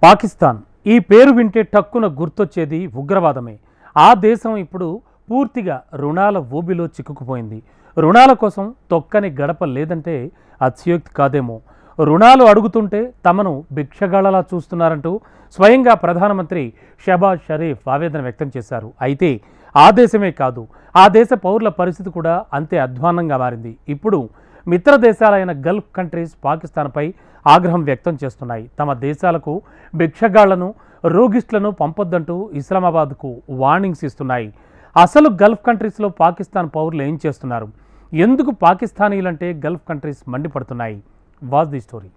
పాకిస్తాన్ ఈ పేరు వింటే టక్కున గుర్తొచ్చేది ఉగ్రవాదమే. ఆ దేశం ఇప్పుడు పూర్తిగా రుణాల ఊబిలో చిక్కుకుపోయింది. రుణాల కోసం తొక్కని గడప లేదంటే అతిశయోక్తి కాదేమో. రుణాలు అడుగుతుంటే తమను భిక్షగాళ్లలా చూస్తున్నారంటూ స్వయంగా ప్రధానమంత్రి షహబాజ్ షరీఫ్ ఆవేదన వ్యక్తం చేశారు. అయితే ఆ దేశమే కాదు, ఆ దేశ పౌరుల పరిస్థితి కూడా అంతే అధ్వాన్నంగా మారింది. ఇప్పుడు మిత్ర దేశాలైన గల్ఫ్ కంట్రీస్ పాకిస్తాన్పై ఆగ్రహం వ్యక్తం చేస్తున్నాయి. తమ దేశాలకు భిక్షగాళ్లను, రోగిస్టులను పంపొద్దంటూ ఇస్లామాబాద్కు వార్నింగ్స్ ఇస్తున్నాయి. అసలు గల్ఫ్ కంట్రీస్లో పాకిస్తాన్ పౌరులు ఏం చేస్తున్నారు? ఎందుకు పాకిస్తానీలంటే గల్ఫ్ కంట్రీస్ మండిపడుతున్నాయి? Watch the story.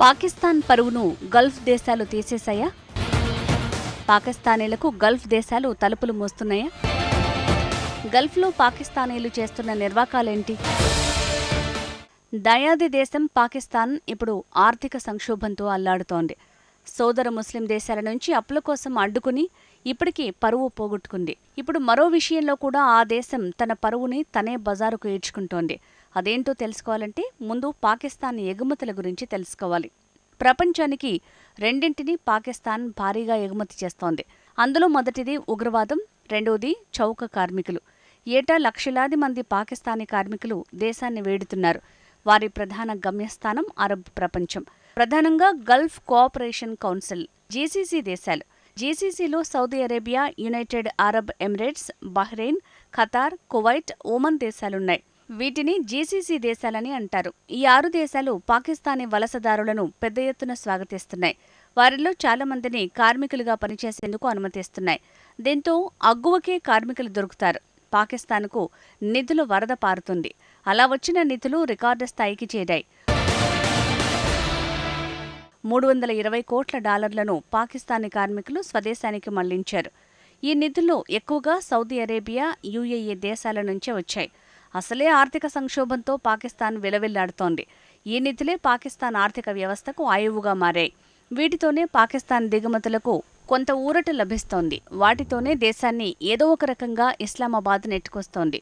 పాకిస్తాన్ పరువును గల్ఫ్ దేశాలు తీసేశాయా? పాకిస్తానీలకు గల్ఫ్ దేశాలు తలుపులు మూస్తున్నాయా? గల్ఫ్లో పాకిస్తానీలు చేస్తున్న నిర్వాకాలేంటి? దయాది దేశం పాకిస్తాన్ ఇప్పుడు ఆర్థిక సంక్షోభంతో అల్లాడుతోంది. సోదర ముస్లిం దేశాల నుంచి అప్పుల కోసం అడ్డుకుని ఇప్పటికీ పరువు పోగొట్టుకుంది. ఇప్పుడు మరో విషయంలో కూడా ఆ దేశం తన పరువుని తనే బజారుకు ఈడ్చుకుంటోంది. అదేంటో తెలుసుకోవాలంటే ముందు పాకిస్తాన్ ఎగుమతుల గురించి తెలుసుకోవాలి. ప్రపంచానికి రెండింటినీ పాకిస్తాన్ భారీగా ఎగుమతి చేస్తోంది. అందులో మొదటిది ఉగ్రవాదం, రెండోది చౌక కార్మికులు. ఏటా లక్షలాది మంది పాకిస్తానీ కార్మికులు దేశాన్ని వేడుతున్నారు. వారి ప్రధాన గమ్యస్థానం అరబ్ ప్రపంచం, ప్రధానంగా గల్ఫ్ కోఆపరేషన్ కౌన్సిల్ జీసీసీ దేశాలు. జీసీసీలో Saudi Arabia, United Arab Emirates, Bahrain, Qatar, Kuwait, Oman దేశాలున్నాయి. వీటిని జీసీసీ దేశాలని అంటారు. ఈ 6 దేశాలు పాకిస్తానీ వలసదారులను పెద్ద ఎత్తున స్వాగతిస్తున్నాయి. వారిలో చాలా మందిని కార్మికులుగా పనిచేసేందుకు అనుమతిస్తున్నాయి. దీంతో అగ్గువకే కార్మికులు దొరుకుతారు. పాకిస్తాన్కు నిధుల వరద పారుతుంది. అలా వచ్చిన నిధులు రికార్డు స్థాయికి చేరాయి. $320 కోట్ల పాకిస్తానీ కార్మికులు స్వదేశానికి మళ్లించారు. ఈ నిధులు ఎక్కువగా సౌదీ అరేబియా, యుఏఈ దేశాల నుంచే వచ్చాయి. అసలే ఆర్థిక సంక్షోభంతో పాకిస్తాన్ విలవిల్లాడుతోంది. ఈ నిధులే పాకిస్తాన్ ఆర్థిక వ్యవస్థకు ఆయువుగా మారాయి. వీటితోనే పాకిస్తాన్ దిగుమతులకు కొంత ఊరట లభిస్తోంది. వాటితోనే దేశాన్ని ఏదో ఒక రకంగా ఇస్లామాబాద్ నెట్టుకొస్తోంది.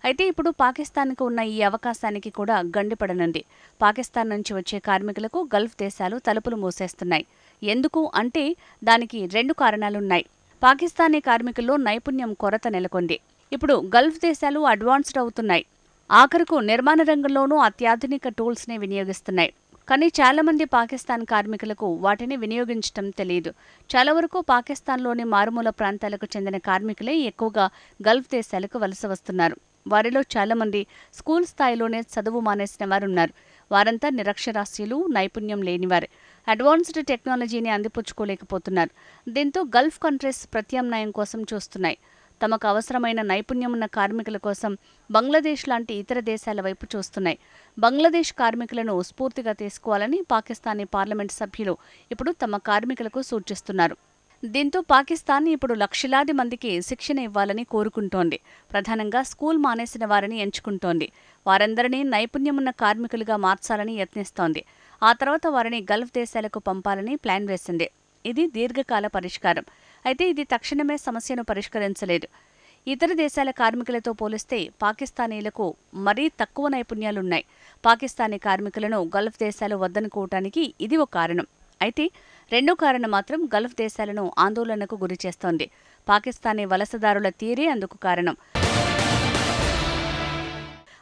అయితే ఇప్పుడు పాకిస్తాన్కు ఉన్న ఈ అవకాశానికి కూడా గండిపడనుంది. పాకిస్తాన్ నుంచి వచ్చే కార్మికులకు గల్ఫ్ దేశాలు తలుపులు మూసేస్తున్నాయి. ఎందుకు అంటే దానికి 2 కారణాలున్నాయి. పాకిస్తానీ కార్మికుల్లో నైపుణ్యం కొరత నెలకొంది. ఇప్పుడు గల్ఫ్ దేశాలు అడ్వాన్స్డ్ అవుతున్నాయి. ఆఖరుకు నిర్మాణ రంగంలోనూ అత్యాధునిక టూల్స్ని వినియోగిస్తున్నాయి. కానీ చాలా మంది పాకిస్తాన్ కార్మికులకు వాటిని వినియోగించటం తెలియదు. చాలా వరకు పాకిస్తాన్లోని మారుమూల ప్రాంతాలకు చెందిన కార్మికులే ఎక్కువగా గల్ఫ్ దేశాలకు వలస వస్తున్నారు. వారిలో చాలామంది స్కూల్ స్థాయిలోనే చదువు మానేసిన వారున్నారు. వారంతా నిరక్షరాస్యులు, నైపుణ్యం లేనివారు. అడ్వాన్స్డ్ టెక్నాలజీని అందిపుచ్చుకోలేకపోతున్నారు. దీంతో గల్ఫ్ కంట్రీస్ ప్రత్యామ్నాయం కోసం చూస్తున్నాయి. తమకు అవసరమైన నైపుణ్యమున్న కార్మికుల కోసం బంగ్లాదేశ్ లాంటి ఇతర దేశాల వైపు చూస్తున్నాయి. బంగ్లాదేశ్ కార్మికులను స్ఫూర్తిగా తీసుకోవాలని పాకిస్తానీ పార్లమెంట్ సభ్యులు ఇప్పుడు తమ కార్మికులకు సూచిస్తున్నారు. దీంతో పాకిస్తాన్ ఇప్పుడు లక్షలాది మందికి శిక్షణ ఇవ్వాలని కోరుకుంటోంది. ప్రధానంగా స్కూల్ మానేసిన వారిని ఎంచుకుంటోంది. వారందరినీ నైపుణ్యమున్న కార్మికులుగా మార్చాలని యత్నిస్తోంది. ఆ తర్వాత వారిని గల్ఫ్ దేశాలకు పంపాలని ప్లాన్ వేసింది. ఇది దీర్ఘకాల పరిష్కారం. అయితే ఇది తక్షణమే సమస్యను పరిష్కరించలేదు. ఇతర దేశాల కార్మికులతో పోలిస్తే పాకిస్తానీలకు మరీ తక్కువ నైపుణ్యాలున్నాయి. పాకిస్తానీ కార్మికులను గల్ఫ్ దేశాలు వద్దనుకోవటానికి ఇది ఒక కారణం. అయితే రెండో కారణం మాత్రం గల్ఫ్ దేశాలను ఆందోళనకు గురిచేస్తోంది. పాకిస్తానీ వలసదారుల తీరే అందుకు కారణం.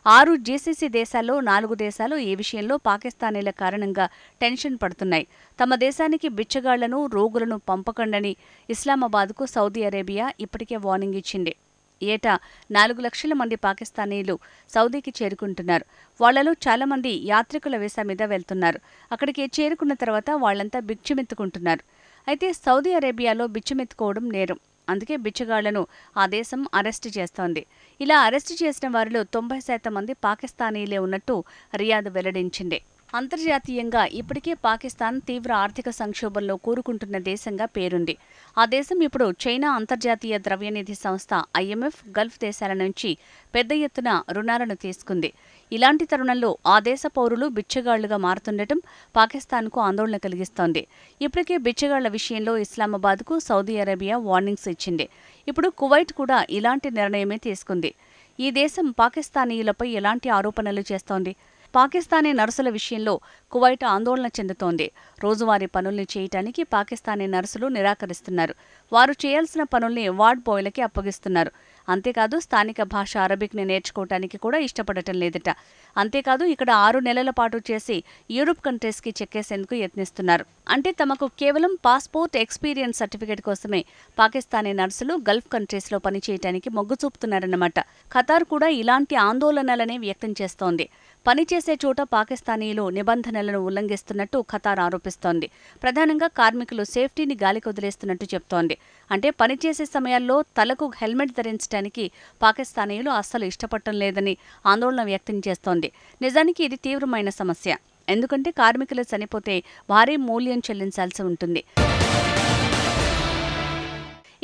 6 జీసీసీ దేశాల్లో 4 దేశాలు ఈ విషయంలో పాకిస్తానీల కారణంగా టెన్షన్ పడుతున్నాయి. తమ దేశానికి బిచ్చగాళ్లను, రోగులను పంపకండని ఇస్లామాబాద్కు సౌదీ అరేబియా ఇప్పటికే వార్నింగ్ ఇచ్చింది. ఏటా 4 లక్షల మంది పాకిస్తానీలు సౌదీకి చేరుకుంటున్నారు. వాళ్లలో చాలామంది యాత్రికుల వీసా మీద వెళ్తున్నారు. అక్కడికి చేరుకున్న తర్వాత వాళ్లంతా బిచ్చమెత్తుకుంటున్నారు. అయితే సౌదీ అరేబియాలో బిచ్చమెత్తుకోవడం నేరం. అందుకే బిచ్చగాళ్లను ఆ దేశం అరెస్టు చేస్తోంది. ఇలా అరెస్టు చేసిన వారిలో 90% మంది పాకిస్తానీలే ఉన్నట్టు రియాద్ వెల్లడించింది. అంతర్జాతీయంగా ఇప్పటికే పాకిస్తాన్ తీవ్ర ఆర్థిక సంక్షోభంలో కూరుకుంటున్న దేశంగా పేరుంది. ఆ దేశం ఇప్పుడు చైనా అంతర్జాతీయ ద్రవ్యనిధి సంస్థ IMF గల్ఫ్ దేశాల నుంచి పెద్ద ఎత్తున రుణాలను తీసుకుంది. ఇలాంటి తరుణంలో ఆ దేశ పౌరులు బిచ్చగాళ్లుగా మారుతుండటం పాకిస్తాన్కు ఆందోళన కలిగిస్తోంది. ఇప్పటికే బిచ్చగాళ్ల విషయంలో ఇస్లామాబాద్కు సౌదీ అరేబియా వార్నింగ్స్ ఇచ్చింది. ఇప్పుడు కువైట్ కూడా ఇలాంటి నిర్ణయమే తీసుకుంది. ఈ దేశం పాకిస్తానీయులపై ఎలాంటి ఆరోపణలు చేస్తోంది? పాకిస్తానీ నర్సుల విషయంలో కువైట్ ఆందోళన చెందుతోంది. రోజువారీ పనుల్ని చేయటానికి పాకిస్తానీ నర్సులు నిరాకరిస్తున్నారు. వారు చేయాల్సిన పనుల్ని వార్డ్ బాయ్లకి అప్పగిస్తున్నారు. అంతేకాదు స్థానిక భాష అరబిక్ని నేర్చుకోవటానికి కూడా ఇష్టపడటం లేదట. అంతేకాదు ఇక్కడ 6 నెలల పాటు చేసి యూరోప్ కంట్రీస్కి చెక్కేసేందుకు యత్నిస్తున్నారు. అంటే తమకు కేవలం పాస్పోర్ట్ ఎక్స్పీరియన్స్ సర్టిఫికేట్ కోసమే పాకిస్తానీ నర్సులు గల్ఫ్ కంట్రీస్లో పనిచేయటానికి మొగ్గు చూపుతున్నారన్నమాట. ఖతార్ కూడా ఇలాంటి ఆందోళనలనే వ్యక్తం చేస్తోంది. పనిచేసే చోట పాకిస్తానీలు నిబంధనలను ఉల్లంఘిస్తున్నట్టు ఖతార్ ఆరోపిస్తోంది. ప్రధానంగా కార్మికులు సేఫ్టీని గాలికొదిలేస్తున్నట్టు చెప్తోంది. అంటే పనిచేసే సమయాల్లో తలకు హెల్మెట్ ధరించడానికి పాకిస్తానీయులు అస్సలు ఇష్టపడటం లేదని ఆందోళన వ్యక్తం చేస్తోంది. నిజానికి ఇది తీవ్రమైన సమస్య. ఎందుకంటే కార్మికులు చనిపోతే భారీ మూల్యం చెల్లించాల్సి ఉంటుంది.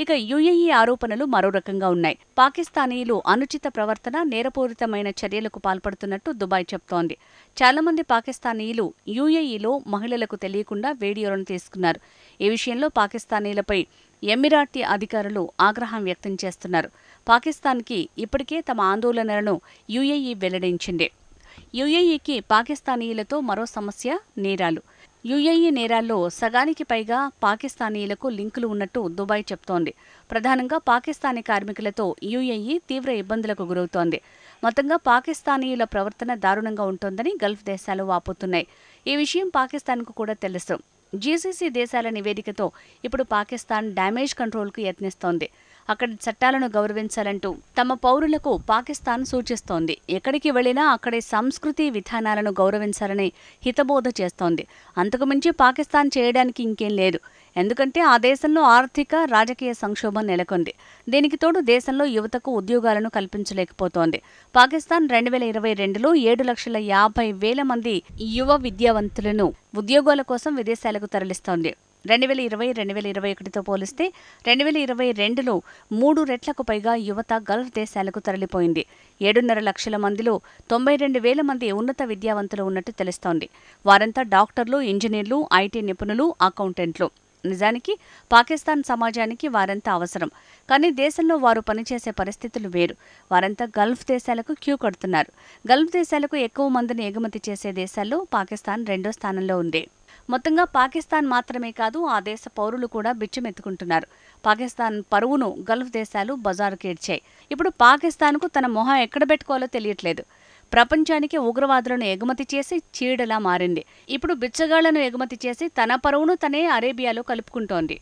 ఇక యుఏఈ ఆరోపణలు మరో రకంగా ఉన్నాయి. పాకిస్తానీయులు అనుచిత ప్రవర్తన, నేరపూరితమైన చర్యలకు పాల్పడుతున్నట్టు దుబాయ్ చెప్తోంది. చాలా మంది పాకిస్తానీయులు యుఏఈలో మహిళలకు తెలియకుండా వీడియోలను తీసుకున్నారు. ఈ విషయంలో పాకిస్తానీలపై ఎమిరాటీ అధికారులు ఆగ్రహం వ్యక్తం చేస్తున్నారు. పాకిస్తాన్కి ఇప్పటికే తమ ఆందోళనలను యుఏఈ వెల్లడించింది. యుఏఈకి పాకిస్తానీయులతో మరో సమస్య నేరాలు. యుఏఈ నేరాల్లో సగానికి పైగా పాకిస్తానీయులకు లింకులు ఉన్నట్టు దుబాయ్ చెప్తోంది. ప్రధానంగా పాకిస్తానీ కార్మికులతో యుఏఈ తీవ్ర ఇబ్బందులకు గురవుతోంది. మొత్తంగా పాకిస్తానీయుల ప్రవర్తన దారుణంగా ఉంటోందని గల్ఫ్ దేశాలు వాపోతున్నాయి. ఈ విషయం పాకిస్తాన్కు కూడా తెలుసు. జీసీసీ దేశాల నివేదికతో ఇప్పుడు పాకిస్తాన్ డ్యామేజ్ కంట్రోల్కు యత్నిస్తోంది. అక్కడి చట్టాలను గౌరవించాలంటూ తమ పౌరులకు పాకిస్తాన్ సూచిస్తోంది. ఎక్కడికి వెళ్లినా అక్కడి సంస్కృతి విధానాలను గౌరవించాలని హితబోధ చేస్తోంది. అంతకుమించి పాకిస్తాన్ చేయడానికి ఇంకేం లేదు. ఎందుకంటే ఆ దేశంలో ఆర్థిక, రాజకీయ సంక్షోభం నెలకొంది. దీనికి తోడు దేశంలో యువతకు ఉద్యోగాలను కల్పించలేకపోతోంది. పాకిస్తాన్ 2022లో 7,50,000 మంది యువ విద్యావంతులను ఉద్యోగాల కోసం విదేశాలకు తరలిస్తోంది. 2020-2021తో పోలిస్తే 2022లో 3 రెట్లకు పైగా యువత గల్ఫ్ దేశాలకు తరలిపోయింది. 7.5 లక్షల మందిలో 92,000 మంది ఉన్నత విద్యావంతులు ఉన్నట్టు తెలుస్తోంది. వారంతా డాక్టర్లు, ఇంజనీర్లు, ఐటీ నిపుణులు, అకౌంటెంట్లు. నిజానికి పాకిస్తాన్ సమాజానికి వారంతా అవసరం. కానీ దేశంలో వారు పనిచేసే పరిస్థితులు వేరు. వారంతా గల్ఫ్ దేశాలకు క్యూ కడుతున్నారు. గల్ఫ్ దేశాలకు ఎక్కువ మందిని ఎగుమతి చేసే దేశాల్లో పాకిస్తాన్ 2వ స్థానంలో ఉంది. మొత్తంగా పాకిస్తాన్ మాత్రమే కాదు, ఆ దేశ పౌరులు కూడా బిచ్చమెత్తుకుంటున్నారు. పాకిస్తాన్ పరువును గల్ఫ్ దేశాలు బజారుకేడ్చాయి. ఇప్పుడు పాకిస్తాన్కు తన మొహం ఎక్కడ పెట్టుకోవాలో తెలియట్లేదు. ప్రపంచానికి ఉగ్రవాదులను ఎగుమతి చేసి చీడలా మారింది. ఇప్పుడు బిచ్చగాళ్లను ఎగుమతి చేసి తన పరువును తనే అరేబియాలో కలుపుకుంటోంది.